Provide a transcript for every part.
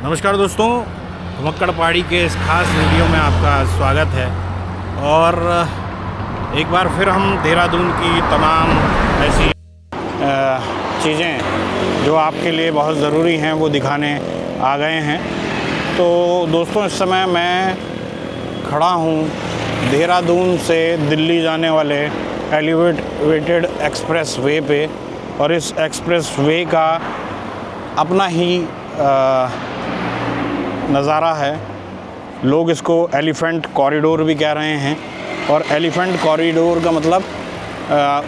नमस्कार दोस्तों, घुमक्कड़ पहाड़ी के इस खास वीडियो में आपका स्वागत है। और एक बार फिर हम देहरादून की तमाम ऐसी चीज़ें जो आपके लिए बहुत ज़रूरी हैं वो दिखाने आ गए हैं। तो दोस्तों, इस समय मैं खड़ा हूँ देहरादून से दिल्ली जाने वाले एलिवेटेड एक्सप्रेस वे पे, और इस एक्सप्रेस वे का अपना ही नज़ारा है। लोग इसको एलिफेंट कॉरिडोर भी कह रहे हैं, और एलिफेंट कॉरिडोर का मतलब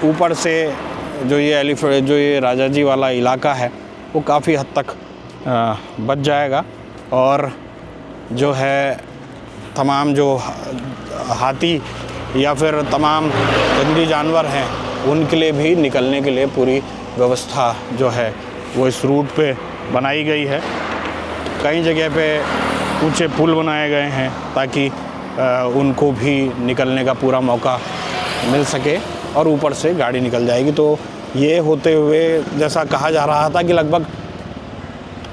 ऊपर से जो ये राजा जी वाला इलाका है वो काफ़ी हद तक बच जाएगा, और जो है तमाम जो हाथी या फिर तमाम जंगली जानवर हैं उनके लिए भी निकलने के लिए पूरी व्यवस्था जो है वो इस रूट पे बनाई गई है। कई जगह पे ऊंचे पुल बनाए गए हैं ताकि उनको भी निकलने का पूरा मौका मिल सके, और ऊपर से गाड़ी निकल जाएगी। तो ये होते हुए जैसा कहा जा रहा था कि लगभग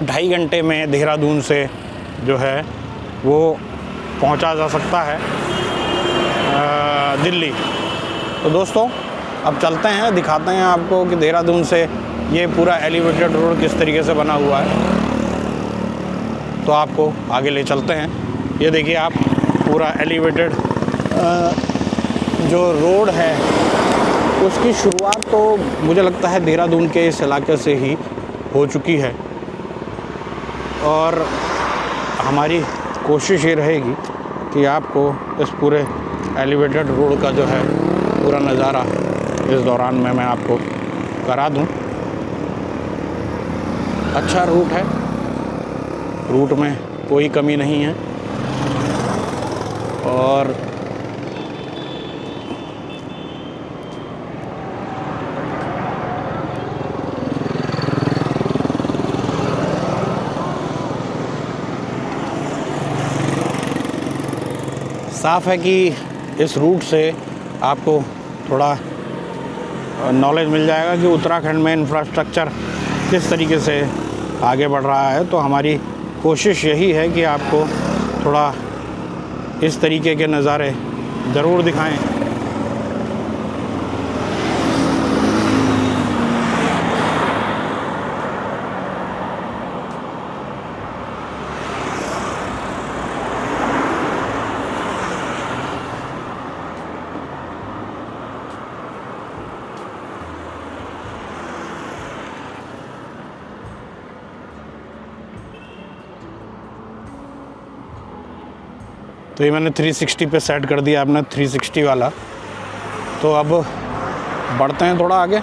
2.5 घंटे में देहरादून से जो है वो पहुंचा जा सकता है दिल्ली। तो दोस्तों, अब चलते हैं, दिखाते हैं आपको कि देहरादून से ये पूरा एलिवेटेड रोड किस तरीके से बना हुआ है। तो आपको आगे ले चलते हैं। ये देखिए आप, पूरा एलिवेटेड जो रोड है उसकी शुरुआत तो मुझे लगता है देहरादून के इस इलाके से ही हो चुकी है, और हमारी कोशिश ये रहेगी कि आपको इस पूरे एलिवेटेड रोड का जो है पूरा नज़ारा इस दौरान में मैं आपको करा दूं। अच्छा रूट है, रूट में कोई कमी नहीं है, और साफ़ है कि इस रूट से आपको थोड़ा नॉलेज मिल जाएगा कि उत्तराखंड में इंफ्रास्ट्रक्चर किस तरीके से आगे बढ़ रहा है। तो हमारी कोशिश यही है कि आपको थोड़ा इस तरीके के नज़ारे ज़रूर दिखाएं। तो ये मैंने 360 पे सेट कर दिया आपने, 360 वाला। तो अब बढ़ते हैं थोड़ा आगे।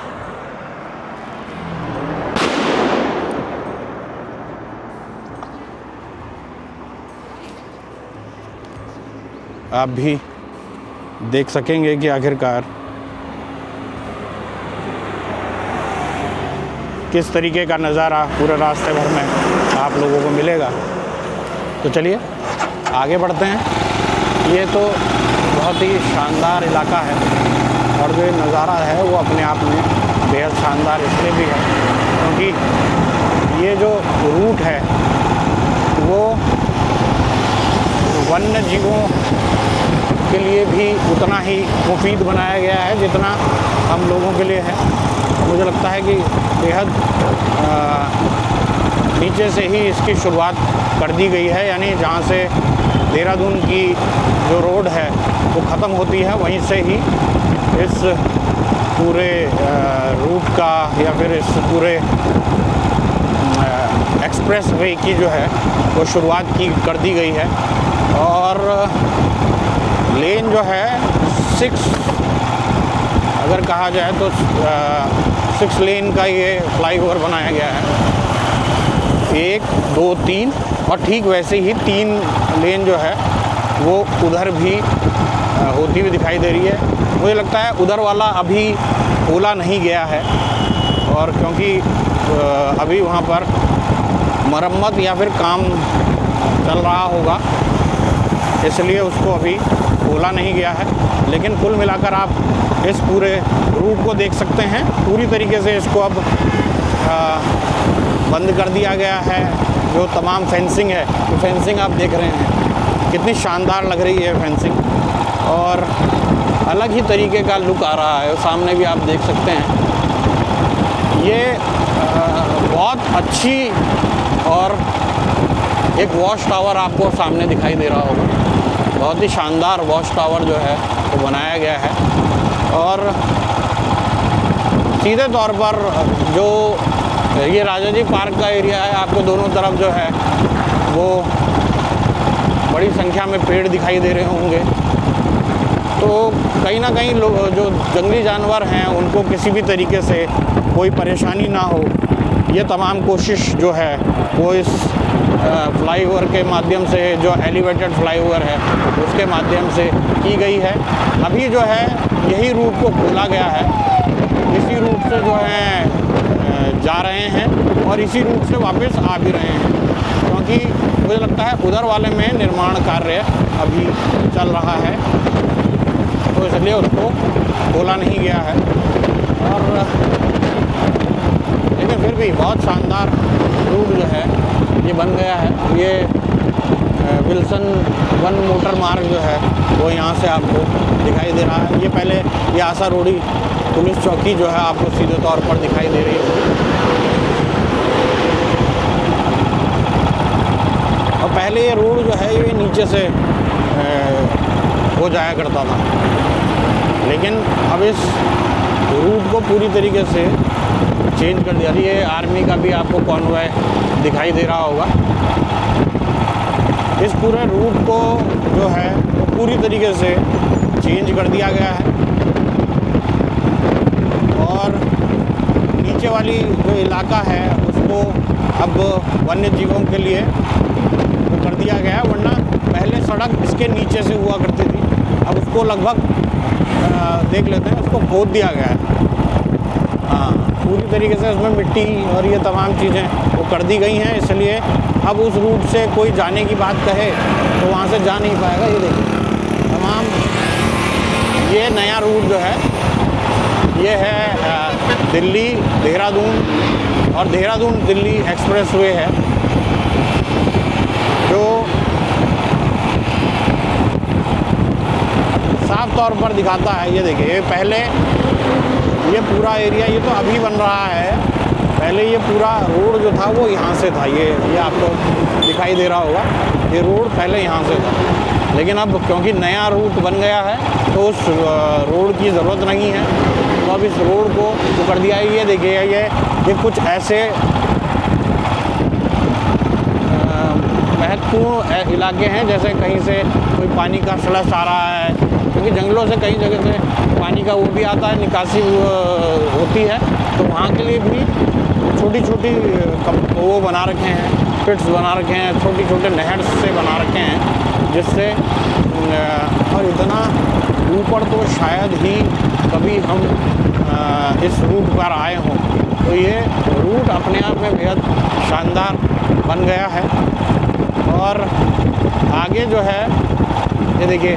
आप भी देख सकेंगे कि आखिरकार किस तरीके का नज़ारा पूरे रास्ते भर में आप लोगों को मिलेगा। तो चलिए आगे बढ़ते हैं। ये तो बहुत ही शानदार इलाका है, और जो नज़ारा है वो अपने आप में बेहद शानदार इसलिए भी है क्योंकि ये जो रूट है वो वन्य जीवों के लिए भी उतना ही मुफीद बनाया गया है जितना हम लोगों के लिए है। मुझे लगता है कि बेहद नीचे से ही इसकी शुरुआत कर दी गई है, यानी जहाँ से देहरादून की जो रोड है वो ख़त्म होती है वहीं से ही इस पूरे रूट का या फिर इस पूरे एक्सप्रेस वे की जो है वो शुरुआत कर दी गई है। और लेन जो है 6 अगर कहा जाए तो 6 लेन का ये फ्लाईओवर बनाया गया है। 1, 2, 3, और ठीक वैसे ही 3 लेन जो है वो उधर भी होती हुई दिखाई दे रही है। मुझे लगता है उधर वाला अभी खोला नहीं गया है, और क्योंकि अभी वहाँ पर मरम्मत या फिर काम चल रहा होगा, इसलिए उसको अभी खोला नहीं गया है। लेकिन कुल मिलाकर आप इस पूरे रूट को देख सकते हैं। पूरी तरीके से इसको अब बंद कर दिया गया है। जो तमाम फेंसिंग है, तो फेंसिंग आप देख रहे हैं कितनी शानदार लग रही है फेंसिंग, और अलग ही तरीके का लुक आ रहा है। सामने भी आप देख सकते हैं, ये बहुत अच्छी, और एक वॉच टावर आपको सामने दिखाई दे रहा होगा। बहुत ही शानदार वॉच टावर जो है वो बनाया गया है, और सीधे तौर पर जो ये राजा जी पार्क का एरिया है, आपको दोनों तरफ जो है वो बड़ी संख्या में पेड़ दिखाई दे रहे होंगे। तो कहीं ना कहीं लोग जो जंगली जानवर हैं उनको किसी भी तरीके से कोई परेशानी ना हो, ये तमाम कोशिश जो है वो इस फ्लाईओवर के माध्यम से, जो एलिवेटेड फ्लाईओवर है उसके माध्यम से की गई है। अभी जो है यही रूट को खोला गया है, इसी रूट से जो है जा रहे हैं और इसी रूट से वापस आ भी रहे हैं, क्योंकि मुझे लगता है उधर वाले में निर्माण कार्य अभी चल रहा है, तो इसलिए उसको खोला नहीं गया है। और लेकिन फिर भी बहुत शानदार रूट जो है ये बन गया है। ये विल्सन वन मोटर मार्ग जो है वो यहाँ से आपको दिखाई दे रहा है। ये पहले ये आसारोड़ी पुलिस चौकी जो है आपको सीधे तौर पर दिखाई दे रही होगी, और पहले ये रोड जो है ये नीचे से हो जाया करता था, लेकिन अब इस रूट को पूरी तरीके से चेंज कर दिया। ये आर्मी का भी आपको कॉन्वॉय दिखाई दे रहा होगा। इस पूरे रूट को जो है वो पूरी तरीके से चेंज कर दिया गया है, और नीचे वाली जो इलाका है उसको अब वन्य जीवों के लिए वो कर दिया गया है। वरना पहले सड़क इसके नीचे से हुआ करती थी, अब उसको लगभग देख लेते हैं, उसको खोद दिया गया है। हाँ, पूरी तरीके से उसमें मिट्टी और ये तमाम चीज़ें वो कर दी गई हैं, इसलिए अब उस रूट से कोई जाने की बात कहे तो वहाँ से जा नहीं पाएगा। ये देखिए तमाम ये नया रूट जो है ये है दिल्ली देहरादून, और देहरादून दिल्ली एक्सप्रेसवे है जो साफ तौर पर दिखाता है। ये देखिए पहले ये पूरा एरिया, ये तो अभी बन रहा है, पहले ये पूरा रोड जो था वो यहाँ से था। ये आपको दिखाई दे रहा होगा, ये रोड पहले यहाँ से था, लेकिन अब क्योंकि नया रूट बन गया है तो उस रोड की ज़रूरत नहीं है, तो अब इस रोड को वो कर दिया है। ये देखिए ये कुछ ऐसे महत्वपूर्ण इलाके हैं जैसे कहीं से कोई पानी का स्लश आ रहा है, क्योंकि जंगलों से कई जगह से पानी का वो भी आता है, निकासी होती है, तो वहाँ के लिए भी छोटी छोटी वो बना रखे हैं, पिट्स बना रखे हैं, छोटी छोटे नहर से बना रखे हैं, जिससे और इतना ऊपर तो शायद ही कभी हम इस रूट पर आए हों। तो ये रूट अपने आप में बेहद शानदार बन गया है। और आगे जो है ये देखिए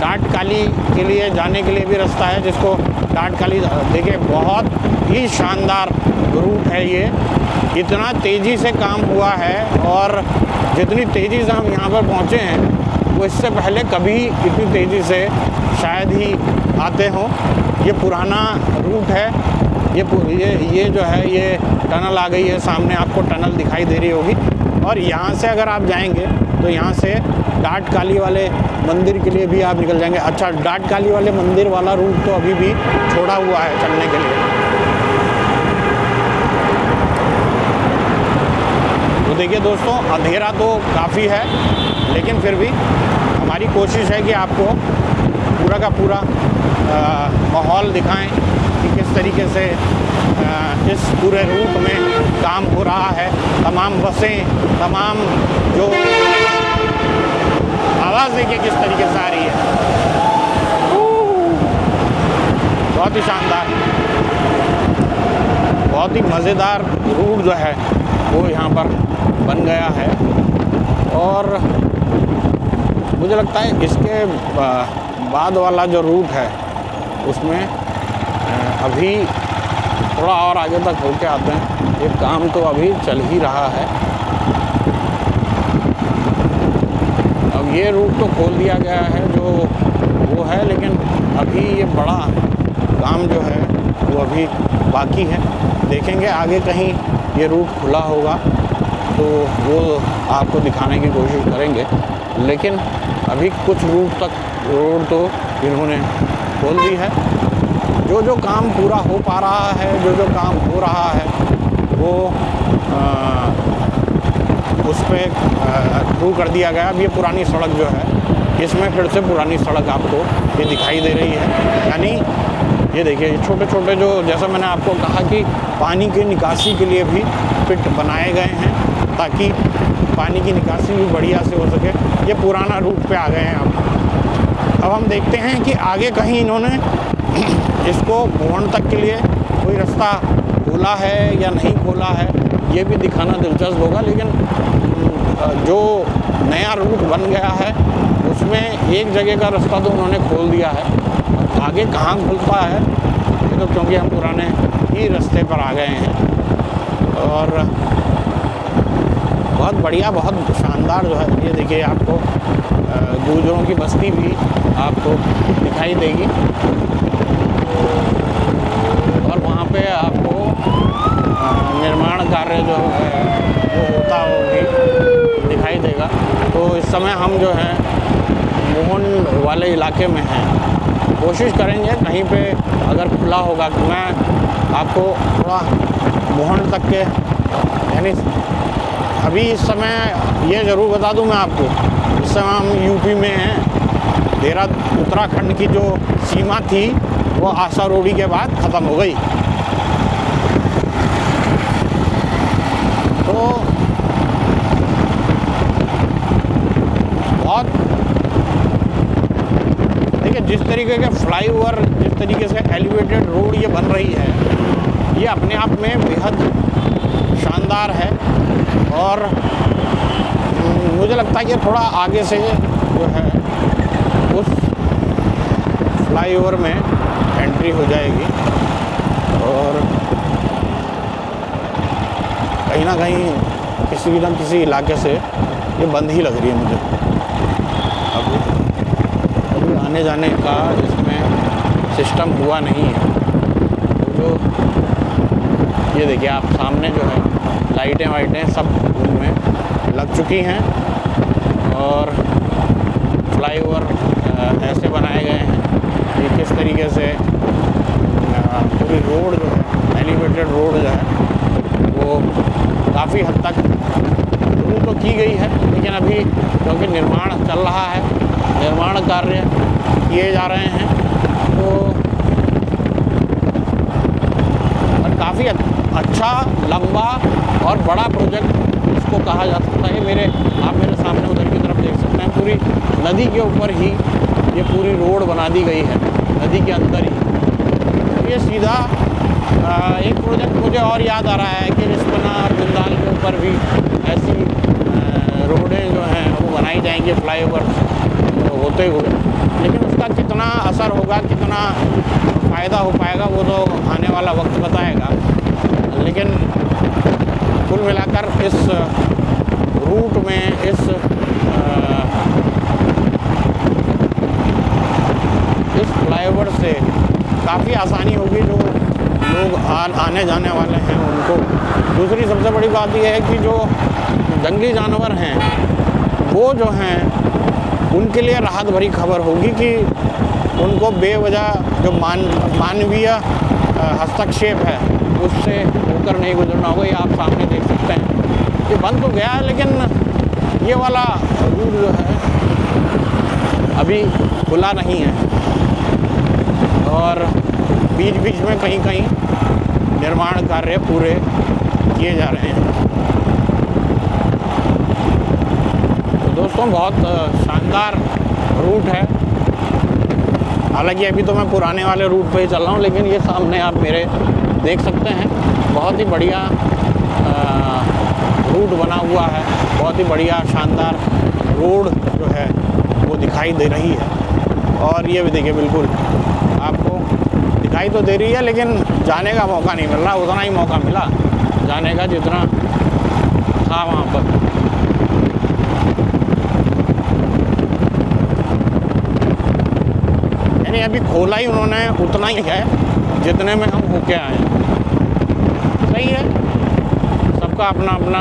डाटकाली के लिए जाने के लिए भी रास्ता है, जिसको डाटकाली देखिए बहुत ही शानदार रूट है। ये इतना तेज़ी से काम हुआ है, और जितनी तेज़ी से हम यहाँ पर पहुँचे हैं वो इससे पहले कभी इतनी तेज़ी से शायद ही आते हों। ये पुराना रूट है, ये जो है ये टनल आ गई है, सामने आपको टनल दिखाई दे रही होगी, और यहाँ से अगर आप जाएंगे तो यहाँ से डाटकाली वाले मंदिर के लिए भी आप निकल जाएंगे। अच्छा, डाटकाली वाले मंदिर वाला रूट तो अभी भी छोड़ा हुआ है चलने के लिए। तो देखिए दोस्तों, अंधेरा तो काफ़ी है, लेकिन फिर भी हमारी कोशिश है कि आपको पूरा का पूरा माहौल दिखाएं कि किस तरीके से इस पूरे रूट में काम हो रहा है। तमाम बसें, तमाम जो आवाज़ देखिए किस तरीके से आ रही है, बहुत ही शानदार, बहुत ही मज़ेदार रूट जो है वो यहाँ पर बन गया है। और मुझे लगता है इसके बाद वाला जो रूट है उसमें अभी थोड़ा और आगे तक होके आते हैं। ये काम तो अभी चल ही रहा है। अब ये रूट तो खोल दिया गया है जो वो है, लेकिन अभी ये बड़ा काम जो है वो अभी बाकी है। देखेंगे आगे कहीं ये रूट खुला होगा तो वो आपको दिखाने की कोशिश करेंगे, लेकिन अभी कुछ रूट तक रोड तो इन्होंने खोल दी है। जो काम पूरा हो पा रहा है, जो काम हो रहा है वो उस पर थ्रू कर दिया गया। अब ये पुरानी सड़क जो है इसमें फिर से पुरानी सड़क आपको ये दिखाई दे रही है। यानी ये देखिए छोटे छोटे जो, जैसा मैंने आपको कहा कि पानी की निकासी के लिए भी पिट बनाए गए हैं ताकि पानी की निकासी भी बढ़िया से हो सके। ये पुराना रूट पे आ गए हैं अब हम देखते हैं कि आगे कहीं इन्होंने इसको मोहन तक के लिए कोई रास्ता खोला है या नहीं खोला है, ये भी दिखाना दिलचस्प होगा। लेकिन जो नया रूट बन गया है उसमें एक जगह का रास्ता तो उन्होंने खोल दिया है, आगे कहाँ खुलता है ये तो क्योंकि हम पुराने ही रास्ते पर आ गए हैं। और बहुत बढ़िया, बहुत शानदार जो है ये देखिए, आपको गुर्जरों की बस्ती भी आपको दिखाई देगी और वहाँ पे आपको निर्माण कार्य जो है वो होता वो भी दिखाई देगा। तो इस समय हम जो है मोहन वाले इलाके में हैं, कोशिश करेंगे कहीं पे अगर खुला होगा तो मैं आपको थोड़ा मोहन तक के, यानी अभी इस समय ये ज़रूर बता दूं मैं आपको, इस समय हम यूपी में हैं। उत्तराखंड की जो सीमा थी वो आशा रोडी के बाद ख़त्म हो गई। तो बहुत देखिए जिस तरीके के फ्लाईओवर, जिस तरीके से एलिवेटेड रोड ये बन रही है, ये अपने आप में बेहद शानदार है। और मुझे लगता है कि थोड़ा आगे से जो है उस फ्लाईओवर में एंट्री हो जाएगी और कहीं ना कहीं किसी न किसी इलाके से ये बंद ही लग रही है मुझे। अभी आने जाने का इसमें सिस्टम हुआ नहीं है। जो ये देखिए आप सामने जो है लाइटें वाइटें सब उनमें लग चुकी हैं और फ्लाईओवर ऐसे बनाए गए हैं कि किस तरीके से पूरी रोड जो है, एलिवेटेड रोड जो है वो काफ़ी हद तक शुरू तो की गई है, लेकिन अभी क्योंकि निर्माण चल रहा है, निर्माण कार्य किए जा रहे हैं, तो काफ़ी अच्छा लंबा और बड़ा प्रोजेक्ट इसको कहा जा सकता है। आप मेरे सामने उधर की तरफ देख सकते हैं, पूरी नदी के ऊपर ही ये पूरी रोड बना दी गई है, नदी के अंदर ही। ये सीधा एक प्रोजेक्ट मुझे और याद आ रहा है कि रिस्पना और बिंदाल के ऊपर भी ऐसी रोडें जो हैं वो बनाई जाएंगी फ्लाईओवर होते हुए, लेकिन उसका कितना असर होगा, कितना फ़ायदा हो पाएगा वो तो आने वाला वक्त बताएगा। लेकिन कुल मिलाकर इस रूट में, इस फ्लाईओवर से काफ़ी आसानी होगी जो लोग आने जाने वाले हैं उनको। दूसरी सबसे बड़ी बात यह है कि जो जंगली जानवर हैं वो जो हैं उनके लिए राहत भरी खबर होगी कि उनको बेवजह जो मानवीय हस्तक्षेप है उससे होकर नहीं गुजरना होगा। ये आप सामने देख सकते हैं, ये बंद तो गया है लेकिन ये वाला रूट जो है अभी खुला नहीं है और बीच बीच में कहीं कहीं निर्माण कार्य पूरे किए जा रहे हैं। तो दोस्तों बहुत शानदार रूट है। हालांकि अभी तो मैं पुराने वाले रूट पे ही चल रहा हूँ, लेकिन ये सामने आप मेरे देख सकते हैं बहुत ही बढ़िया रूट बना हुआ है, बहुत ही बढ़िया शानदार रोड जो है वो दिखाई दे रही है। और ये भी देखिए बिल्कुल आपको दिखाई तो दे रही है लेकिन जाने का मौका नहीं मिल रहा, उतना ही मौका मिला जाने का जितना था वहाँ पर। यानी अभी खोला ही उन्होंने उतना ही है जितने में हम होके आए हैं। सही है, सबका अपना अपना।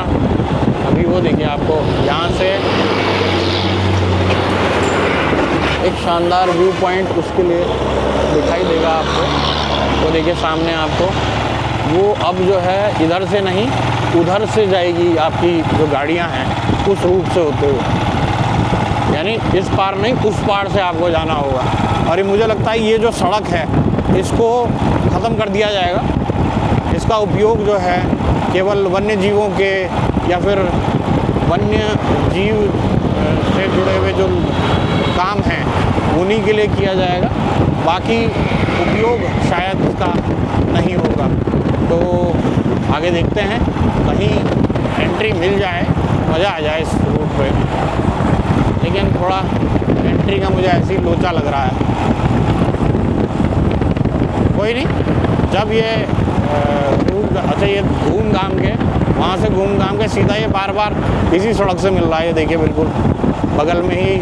अभी वो देखिए आपको यहाँ से एक शानदार व्यू पॉइंट उसके लिए दिखाई देगा आपको। वो देखिए सामने आपको वो अब जो है इधर से नहीं उधर से जाएगी आपकी जो गाड़ियाँ हैं उस रूट से होते हुए, यानी इस पार नहीं उस पार से आपको जाना होगा। और ये मुझे लगता है ये जो सड़क है इसको ख़त्म कर दिया जाएगा। इसका उपयोग जो है केवल वन्य जीवों के या फिर वन्य जीव से जुड़े हुए जो काम हैं उन्हीं के लिए किया जाएगा, बाकी उपयोग शायद इसका नहीं होगा। तो आगे देखते हैं, कहीं एंट्री मिल जाए, मज़ा आ जाए इस रूट पे। लेकिन थोड़ा एंट्री का मुझे ऐसे ही लोचा लग रहा है। कोई नहीं, जब ये रूट अच्छा ये घूम घाम के वहाँ से घूम घाम के सीधा ये बार बार इसी सड़क से मिल रहा है। ये देखिए बिल्कुल बगल में ही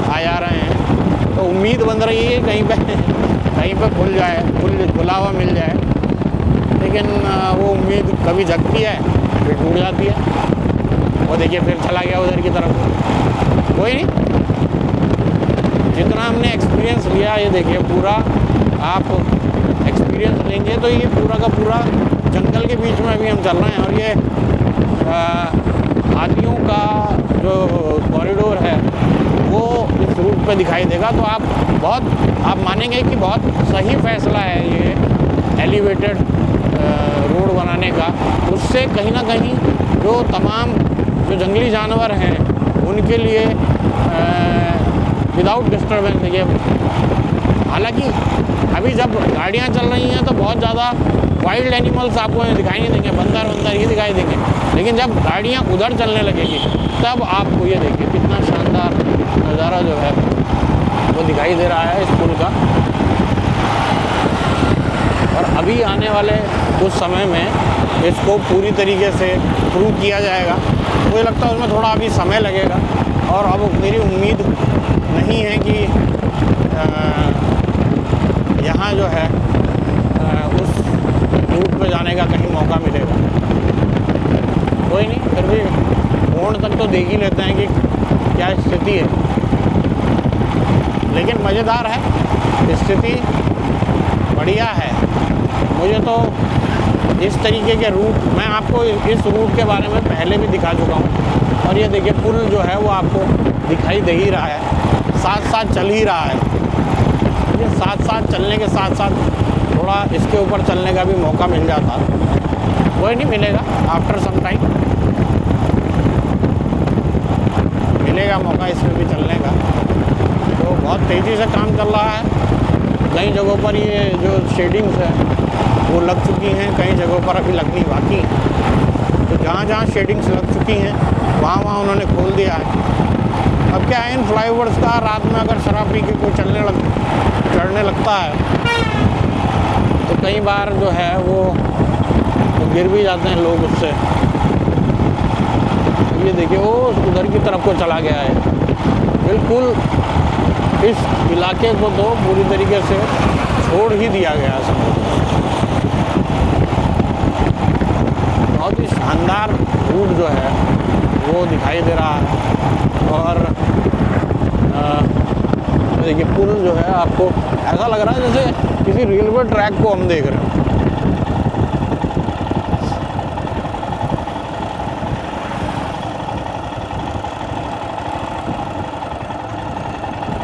आ जा रहे हैं। तो उम्मीद बन रही है कहीं पे खुला हुआ मिल जाए, लेकिन वो उम्मीद कभी जगती है फिर टूट जाती है। वो देखिए फिर चला गया उधर की तरफ। कोई नहीं, जितना हमने एक्सपीरियंस लिया ये देखिए पूरा आप एक्सपीरियंस लेंगे तो ये पूरा का पूरा जंगल के बीच में अभी हम चल रहे हैं। और ये हाथियों का जो कॉरिडोर है वो इस रूट पे दिखाई देगा। तो आप मानेंगे कि बहुत सही फैसला है ये एलिवेटेड रोड बनाने का। उससे कहीं ना कहीं जो तमाम जो जंगली जानवर हैं उनके लिए विदाउट डिस्टर्बेंस देखिए। हालांकि अभी जब गाड़ियाँ चल रही हैं तो बहुत ज़्यादा वाइल्ड एनिमल्स आपको दिखाई नहीं देंगे, बंदर ये दिखाई देंगे। लेकिन जब गाड़ियाँ उधर चलने लगेगी तब आपको ये देखिए कितना शानदार नज़ारा जो है वो दिखाई दे रहा है इस पुल का। और अभी आने वाले कुछ समय में इसको पूरी तरीके से प्रूव किया जाएगा। मुझे लगता है उसमें थोड़ा अभी समय लगेगा। और अब मेरी उम्मीद नहीं है कि यहाँ जो है उस रूट पे जाने का कहीं मौका मिलेगा। कोई नहीं, फिर भी मोड़ तक तो देख ही लेते हैं कि क्या स्थिति है। लेकिन मज़ेदार है, स्थिति बढ़िया है। मुझे तो इस तरीके के रूट, मैं आपको इस रूट के बारे में पहले भी दिखा चुका हूँ। और ये देखिए पुल जो है वो आपको दिखाई दे ही रहा है, साथ साथ चल ही रहा है। साथ साथ चलने के साथ साथ थोड़ा इसके ऊपर चलने का भी मौका मिल जाता, कोई नहीं मिलेगा, आफ्टर सम टाइम मिलेगा मौका इसमें भी चलने का। तो बहुत तेज़ी से काम चल रहा है। कई जगहों पर ये जो शेडिंग्स है वो लग चुकी हैं, कई जगहों पर अभी लगनी बाकी है। तो जहाँ जहाँ शेडिंग्स लग चुकी हैं वहाँ उन्होंने खोल दिया है। अब क्या है इन फ्लाईओवर्स का, रात में अगर शराब पी के कोई चढ़ने लगता है तो कई बार जो है वो गिर भी जाते हैं लोग उससे। ये देखिए वो उधर की तरफ को चला गया है। बिल्कुल इस इलाके को तो पूरी तरीके से छोड़ ही दिया गया है सब। बहुत ही शानदार रूट जो है वो दिखाई दे रहा है। और देखिए पुल जो है आपको ऐसा लग रहा है जैसे किसी रेलवे ट्रैक को हम देख रहे हैं।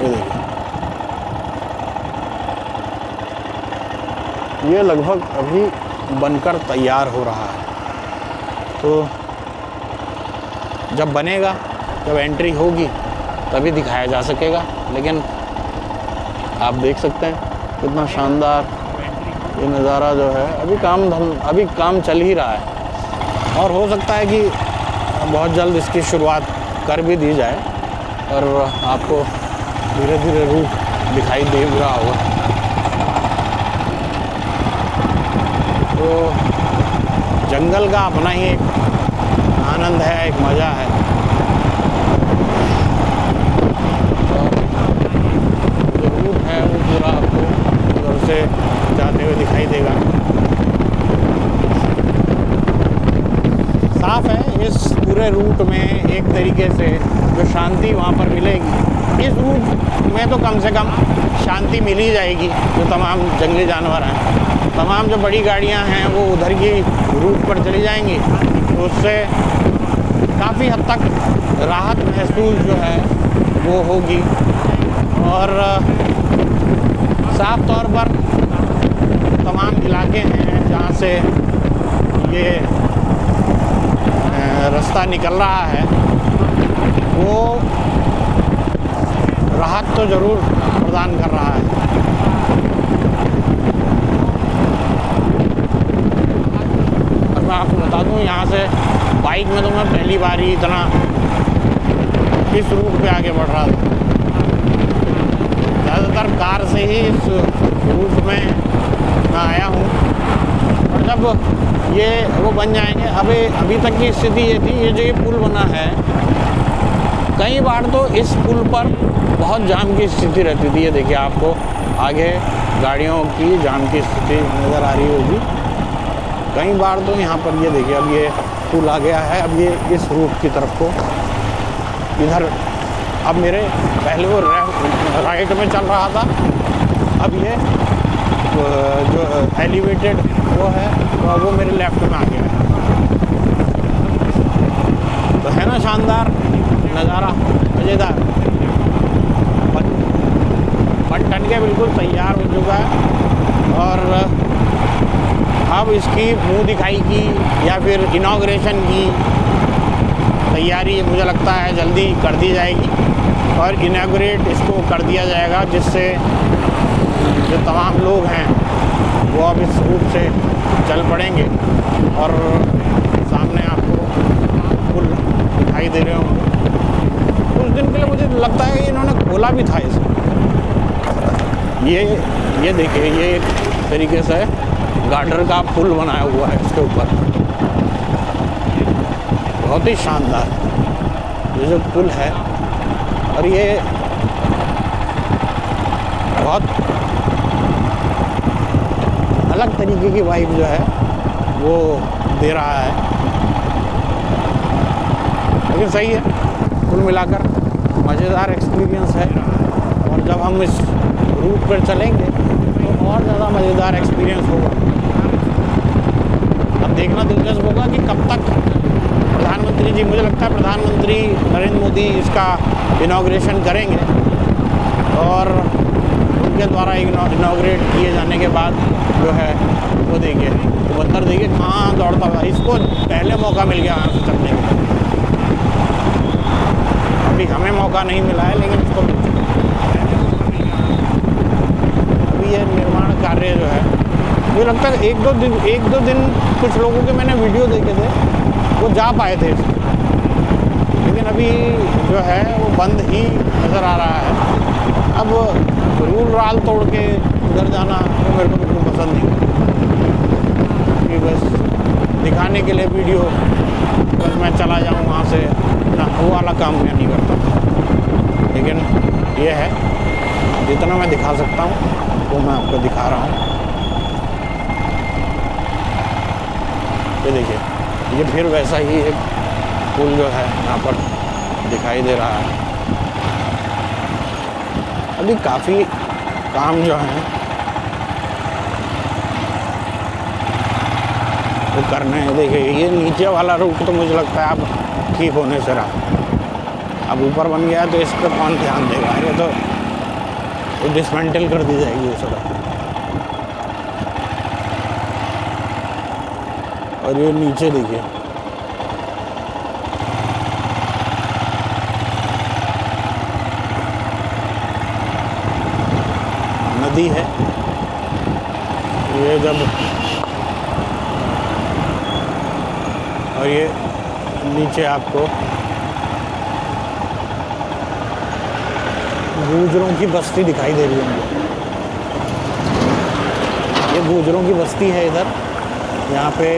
ये देखिए, ये लगभग अभी बनकर तैयार हो रहा है। तो जब बनेगा, जब एंट्री होगी तभी दिखाया जा सकेगा। लेकिन आप देख सकते हैं कितना शानदार ये नज़ारा जो है। अभी काम चल ही रहा है और हो सकता है कि बहुत जल्द इसकी शुरुआत कर भी दी जाए और आपको धीरे धीरे रूट दिखाई दे रहा होगा। तो जंगल का अपना ही एक आनंद है, एक मज़ा है। और जो रूट है वो पूरा आपको उधर से जाते हुए दिखाई देगा। साफ है, इस पूरे रूट में एक तरीके से जो शांति वहाँ पर मिलेगी, इस रूट में तो कम से कम शांति मिल ही जाएगी। जो तमाम जंगली जानवर हैं, तमाम जो बड़ी गाड़ियाँ हैं वो उधर की रूट पर चली जाएंगी, तो उससे काफ़ी हद तक राहत महसूस जो है वो होगी। और साफ तौर पर तमाम इलाके हैं जहाँ से ये रास्ता निकल रहा है, वो राहत तो ज़रूर प्रदान कर रहा है। और मैं आपको बता दूं, यहाँ से बाइक में तो मैं पहली बार ही इतना इस रूट पे आगे बढ़ रहा था। ज़्यादातर कार से ही इस रूट में मैं आया हूँ। और जब ये वो बन जाएंगे, अभी तक की स्थिति ये थी, ये जो ये पुल बना है, कई बार तो इस पुल पर बहुत जाम की स्थिति रहती थी। ये देखिए, आपको आगे गाड़ियों की जाम की स्थिति नज़र आ रही होगी। कई बार तो यहाँ पर ये देखिए, अब ये पुल आ गया है, अब ये इस रूट की तरफ को इधर, अब मेरे पहले वो राइट में चल रहा था, अब ये जो एलिवेटेड वो है वो मेरे लेफ़्ट में आ गया है। तो है ना शानदार नज़ारा, मज़ेदार। बन के बिल्कुल तैयार हो चुका है और अब इसकी मुंह दिखाई की या फिर इनॉग्रेशन की तैयारी मुझे लगता है जल्दी कर दी जाएगी और इनॉग्रेट इसको कर दिया जाएगा, जिससे जो तमाम लोग हैं वो अब इस रूट से चल पड़ेंगे। और सामने आपको पुल दिखाई दे रहे होंगे। कुछ दिन के लिए मुझे लगता है कि इन्होंने खोला भी था इसे। ये देखिए, ये एक तरीके से गार्डर का पुल बनाया हुआ है इसके ऊपर, बहुत ही शानदार ये जो पुल है। और ये बहुत अलग तरीके की वाइब जो है वो दे रहा है, लेकिन सही है, कुल मिलाकर मज़ेदार एक्सपीरियंस है। और जब हम इस रूट पर चलेंगे तो और ज़्यादा मज़ेदार एक्सपीरियंस होगा। अब देखना दिलचस्प होगा कि कब तक प्रधानमंत्री जी, मुझे लगता है प्रधानमंत्री नरेंद्र मोदी इसका इनॉग्रेशन करेंगे और उनके द्वारा इनॉग्रेट किए जाने के बाद जो है वो देखिए, तो बंदर देखिए कहाँ दौड़ता हुआ, इसको पहले मौका मिल गया यहाँ से चलने का। अभी हमें मौका नहीं मिला है, लेकिन इसको मिल चुका है। अभी ये निर्माण कार्य जो है, मुझे लगता है एक दो दिन कुछ लोगों के मैंने वीडियो देखे थे, वो जा पाए थे, लेकिन अभी जो है वो बंद ही नज़र आ रहा है। अब रूल राल तोड़ के उधर जाना तो मेरे को बिल्कुल पसंद नहीं, कि बस दिखाने के लिए वीडियो बस मैं चला जाऊँ वहाँ से ना, वो वाला काम मैं नहीं करता। लेकिन ये है, जितना मैं दिखा सकता हूँ वो मैं आपको दिखा रहा हूँ। ये देखिए, ये फिर वैसा ही एक पुल जो है यहाँ पर दिखाई दे रहा है। अभी काफ़ी काम जो है वो करना है। देखिए, ये नीचे वाला रूट तो मुझे लगता है अब ठीक होने से रहा, अब ऊपर बन गया तो इस पर कौन ध्यान देगा। ये तो डिसमेंटल कर दी जाएगी उस सड़क। और ये नीचे देखिए, नदी है। ये जब, और ये नीचे आपको गुजरों की बस्ती दिखाई दे रही है। ये गुजरों की बस्ती है इधर, यहाँ पे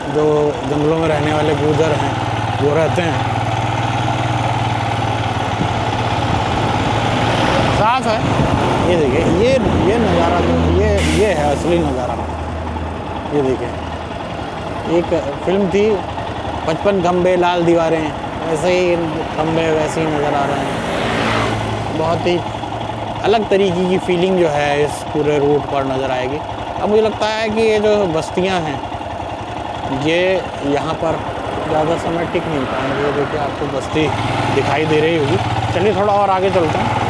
जो जंगलों में रहने वाले गुजर हैं वो रहते हैं। साफ है। ये देखिए ये नज़ारा जो ये है असली नज़ारा। ये देखिए एक फिल्म थी 55 खंबे लाल दीवारें, वैसे ही खंबे वैसे ही नज़र आ रहे हैं। बहुत ही अलग तरीके की फीलिंग जो है इस पूरे रूट पर नज़र आएगी। अब मुझे लगता है कि ये जो बस्तियां हैं ये यहाँ पर ज़्यादा समय टिक नहीं पाएंगे। देखिए आपको बस्ती दिखाई दे रही होगी। चलिए थोड़ा और आगे चलते हैं।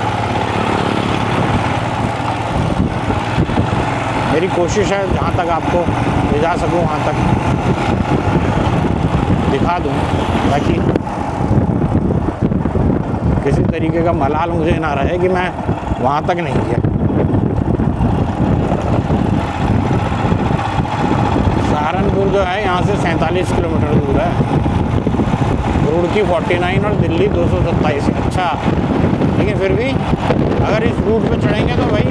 मेरी कोशिश है जहाँ तक आपको ले जा सकूँ वहाँ तक दिखा दूँ, ताकि किसी तरीके का मलाल मुझे ना रहे कि मैं वहाँ तक नहीं गया। सहारनपुर जो है यहाँ से 47 किलोमीटर दूर है। रुड़की 49 और दिल्ली 227। अच्छा, लेकिन फिर भी अगर इस रूट पे चढ़ेंगे तो भाई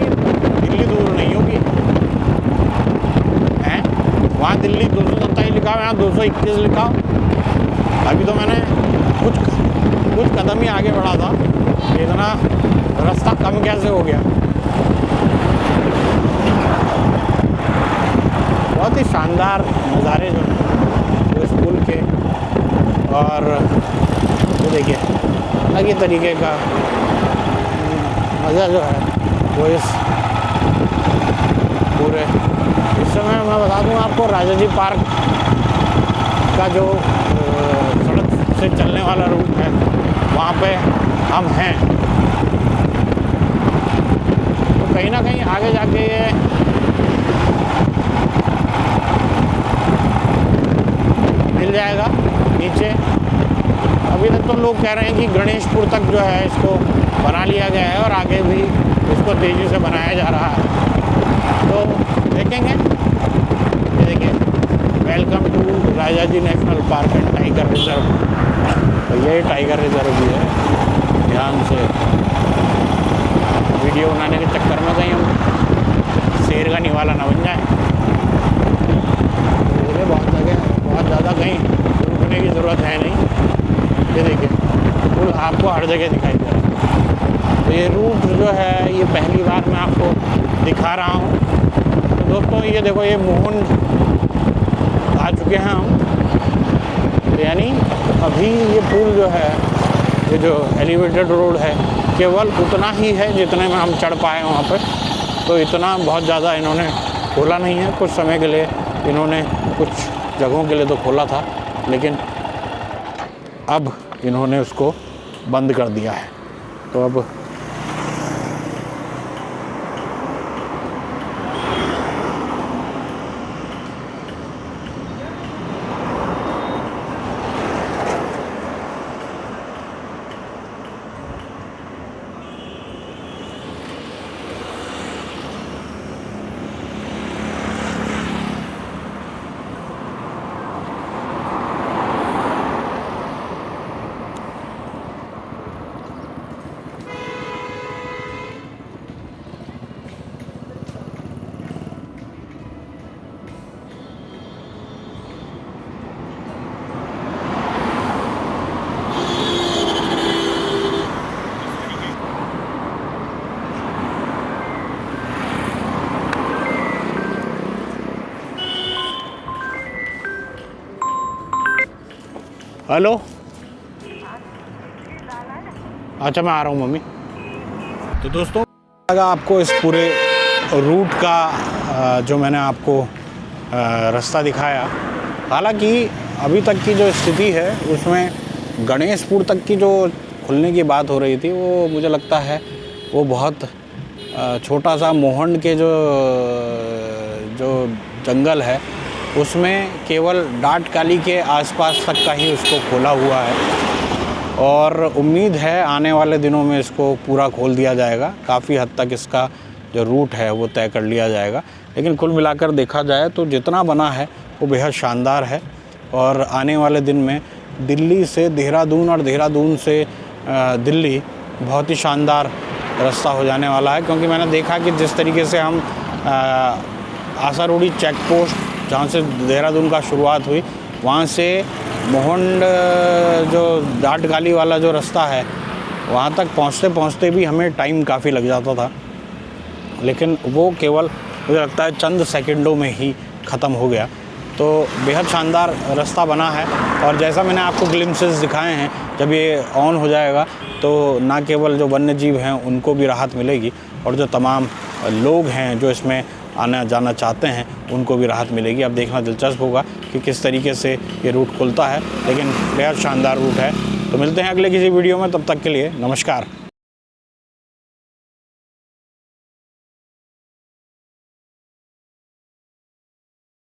दिल्ली दूर नहीं होगी। हैं वहाँ दिल्ली 227 लिखा हो, यहाँ 221 लिखा हो। अभी तो मैंने कुछ कदम ही आगे बढ़ा था, इतना रास्ता कम कैसे हो गया। बहुत ही शानदार नज़ारे जो हैं इस पुल के। और ये देखिए अलग ही तरीके का मज़ा जो है वो इस पूरे। इस समय मैं बता दूँ आपको राजा जी पार्क का जो सड़क से चलने वाला रूट है वहाँ पे हम हैं। तो कहीं ना कहीं आगे जाके ये मिल जाएगा नीचे। अभी तक तो लोग कह रहे हैं कि गणेशपुर तक जो है इसको बना लिया गया है और आगे भी इसको तेज़ी से बनाया जा रहा है। तो देखेंगे। ये देखिए welcome to Rajaji national park and tiger reserve. तो ये टाइगर रिजर्व भी है। ध्यान से वीडियो बनाने के चक्कर में कहीं हम शेर का निवाला ना बन जाए। बहुत ज़्यादा कहीं रुकने की ज़रूरत है नहीं। ये देखिए पुल आपको हर जगह दिखाई दे रहा है। तो ये रूट जो है ये पहली बार मैं आपको दिखा रहा हूँ। तो दोस्तों ये देखो ये मोहन आ चुके हैं हम। तो यानी अभी ये पुल जो है ये जो एलिवेटेड रोड है केवल उतना ही है जितने में हम चढ़ पाए वहाँ पर। तो इतना बहुत ज़्यादा इन्होंने खोला नहीं है। कुछ समय के लिए इन्होंने कुछ जगहों के लिए तो खोला था, लेकिन अब इन्होंने उसको बंद कर दिया है। तो अब हेलो, अच्छा मैं आ रहा हूँ मम्मी। तो दोस्तों लगा आपको इस पूरे रूट का जो मैंने आपको रास्ता दिखाया। हालांकि अभी तक की जो स्थिति है उसमें गणेशपुर तक की जो खुलने की बात हो रही थी वो मुझे लगता है वो बहुत छोटा सा मोहन के जो जंगल है उसमें केवल डाटकाली के आसपास तक का ही उसको खोला हुआ है। और उम्मीद है आने वाले दिनों में इसको पूरा खोल दिया जाएगा। काफ़ी हद तक इसका जो रूट है वो तय कर लिया जाएगा। लेकिन कुल मिलाकर देखा जाए तो जितना बना है वो बेहद शानदार है। और आने वाले दिन में दिल्ली से देहरादून और देहरादून से दिल्ली बहुत ही शानदार रास्ता हो जाने वाला है। क्योंकि मैंने देखा कि जिस तरीके से हम आसारोड़ी चेक पोस्ट जहाँ से देहरादून का शुरुआत हुई वहाँ से मोहंड जो जाटगाली वाला जो रास्ता है वहाँ तक पहुँचते पहुँचते भी हमें टाइम काफ़ी लग जाता था, लेकिन वो केवल मुझे लगता है चंद सेकंडों में ही ख़त्म हो गया। तो बेहद शानदार रास्ता बना है और जैसा मैंने आपको ग्लिम्पसेस दिखाए हैं, जब ये ऑन हो जाएगा तो ना केवल जो वन्य जीव हैं उनको भी राहत मिलेगी और जो तमाम लोग हैं जो इसमें आना जाना चाहते हैं उनको भी राहत मिलेगी। अब देखना दिलचस्प होगा कि किस तरीके से ये रूट खुलता है, लेकिन बेहद शानदार रूट है। तो मिलते हैं अगले किसी वीडियो में, तब तक के लिए नमस्कार।